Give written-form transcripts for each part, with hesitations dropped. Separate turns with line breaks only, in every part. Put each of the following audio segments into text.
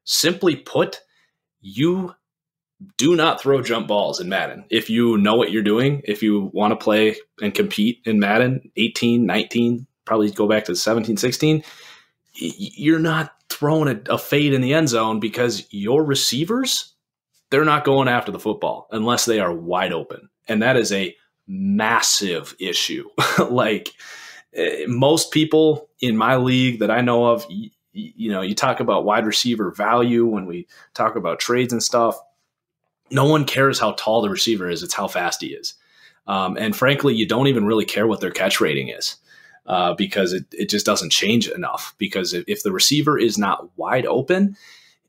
Simply put, you do not throw jump balls in Madden. If you know what you're doing, if you want to play and compete in Madden 18, 19, probably go back to 17, 16, you're not throwing a fade in the end zone because your receivers, they're not going after the football unless they are wide open. And that is a massive issue. Like most people in my league that I know of, you talk about wide receiver value when we talk about trades and stuff. No one cares how tall the receiver is. It's how fast he is. And frankly, you don't even really care what their catch rating is because it just doesn't change enough. Because if the receiver is not wide open,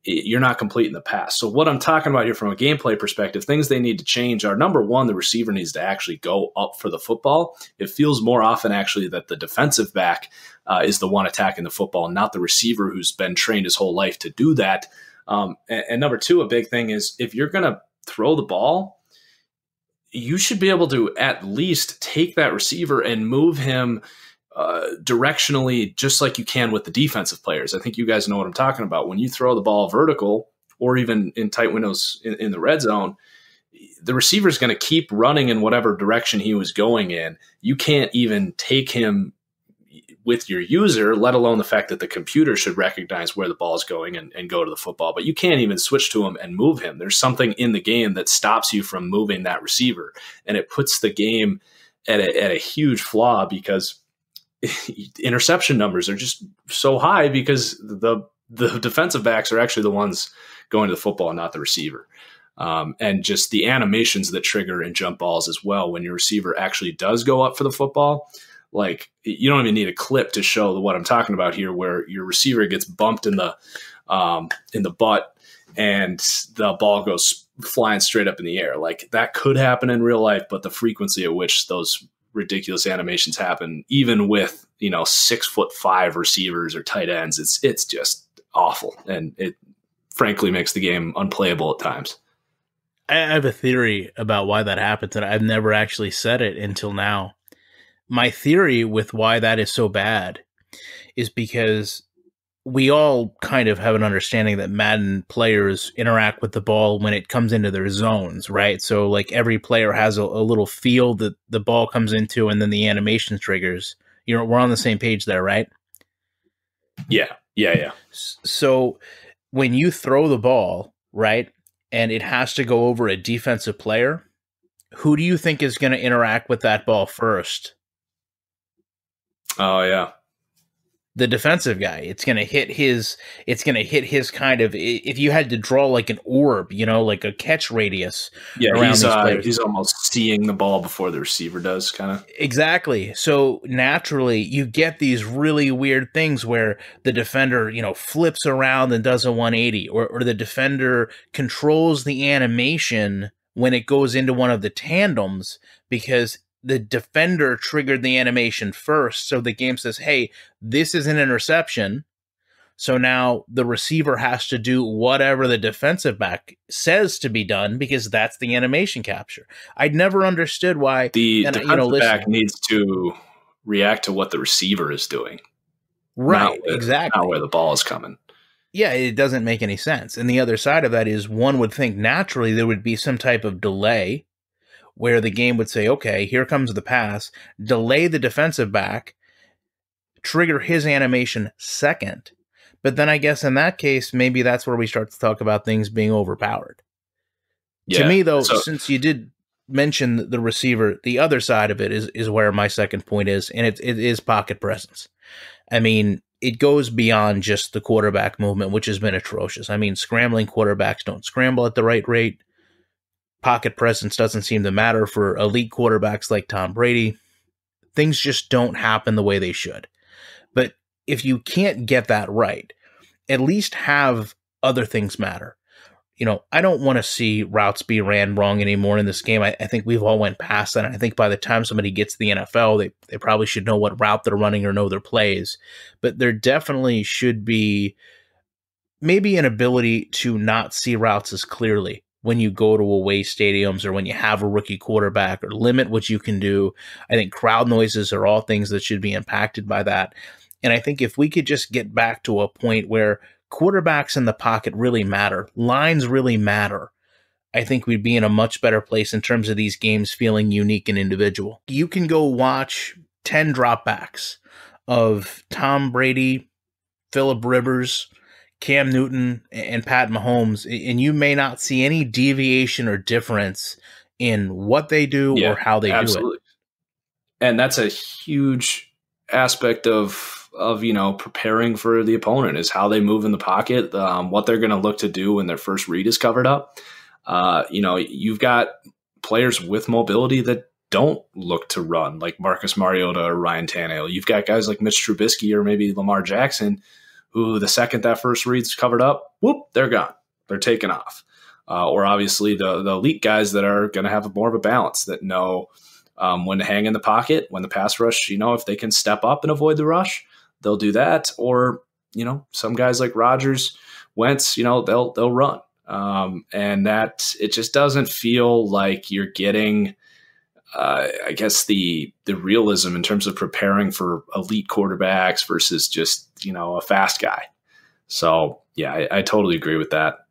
you're not completing the pass. So what I'm talking about here from a gameplay perspective, things they need to change are, number one, the receiver needs to actually go up for the football. It feels more often actually that the defensive back is the one attacking the football, not the receiver who's been trained his whole life to do that. And number two, a big thing is if you're going to throw the ball, you should be able to at least take that receiver and move him directionally, just like you can with the defensive players. I think you guys know what I'm talking about. When you throw the ball vertical or even in tight windows in the red zone, the receiver is going to keep running in whatever direction he was going in. You can't even take him with your user, let alone the fact that the computer should recognize where the ball is going and go to the football. But you can't even switch to him and move him. There's something in the game that stops you from moving that receiver. And it puts the game at a huge flaw because interception numbers are just so high because the defensive backs are actually the ones going to the football and not the receiver. And just the animations that trigger in jump balls as well. When your receiver actually does go up for the football, like you don't even need a clip to show what I'm talking about here, where your receiver gets bumped in the butt and the ball goes flying straight up in the air. Like that could happen in real life, but the frequency at which those ridiculous animations happen, even with 6'5" receivers or tight ends, it's just awful, and it frankly makes the game unplayable at times.
I have a theory about why that happens, and I've never actually said it until now. My theory with why that is so bad is because we all kind of have an understanding that Madden players interact with the ball when it comes into their zones, right? So like every player has a little field that the ball comes into and then the animation triggers. We're on the same page there, right?
Yeah.
So when you throw the ball, right, and it has to go over a defensive player, who do you think is going to interact with that ball first?
Oh, yeah.
The defensive guy. It's going to hit his kind of, if you had to draw like an orb, like a catch radius.
Yeah, around he's almost seeing the ball before the receiver does, kind of.
Exactly. So naturally you get these really weird things where the defender, flips around and does a 180, or the defender controls the animation when it goes into one of the tandems because the defender triggered the animation first. So the game says, hey, this is an interception. So now the receiver has to do whatever the defensive back says to be done because that's the animation capture. I'd never understood why
the defensive back needs to react to what the receiver is doing.
Right, exactly.
Not where the ball is coming.
Yeah, it doesn't make any sense. And the other side of that is one would think naturally there would be some type of delay where the game would say, okay, here comes the pass, delay the defensive back, trigger his animation second. But then I guess in that case, maybe that's where we start to talk about things being overpowered. Yeah, to me, though, since you did mention the receiver, the other side of it is where my second point is, and it is pocket presence. I mean, it goes beyond just the quarterback movement, which has been atrocious. I mean, scrambling quarterbacks don't scramble at the right rate. Pocket presence doesn't seem to matter for elite quarterbacks like Tom Brady. Things just don't happen the way they should. But if you can't get that right, at least have other things matter. I don't want to see routes be ran wrong anymore in this game. I think we've all went past that. And I think by the time somebody gets to the NFL, they probably should know what route they're running or know their plays. But there definitely should be maybe an ability to not see routes as clearly when you go to away stadiums or when you have a rookie quarterback, or limit what you can do. I think crowd noises are all things that should be impacted by that. And I think if we could just get back to a point where quarterbacks in the pocket really matter. Lines really matter. I think we'd be in a much better place in terms of these games feeling unique and individual. You can go watch 10 dropbacks of Tom Brady, Phillip Rivers, Cam Newton, and Pat Mahomes, and you may not see any deviation or difference in what they do or how they do it.
And that's a huge aspect of preparing for the opponent, is how they move in the pocket, what they're going to look to do when their first read is covered up. You've got players with mobility that don't look to run, like Marcus Mariota or Ryan Tannehill. You've got guys like Mitch Trubisky or maybe Lamar Jackson, who the second that first read's covered up, whoop, they're gone. They're taken off. Or obviously the elite guys that are going to have more of a balance, that know when to hang in the pocket, when the pass rush, if they can step up and avoid the rush, they'll do that. Or, some guys like Rodgers, Wentz, they'll run. And that it just doesn't feel like you're getting, I guess, the realism in terms of preparing for elite quarterbacks versus just, a fast guy. So, yeah, I totally agree with that.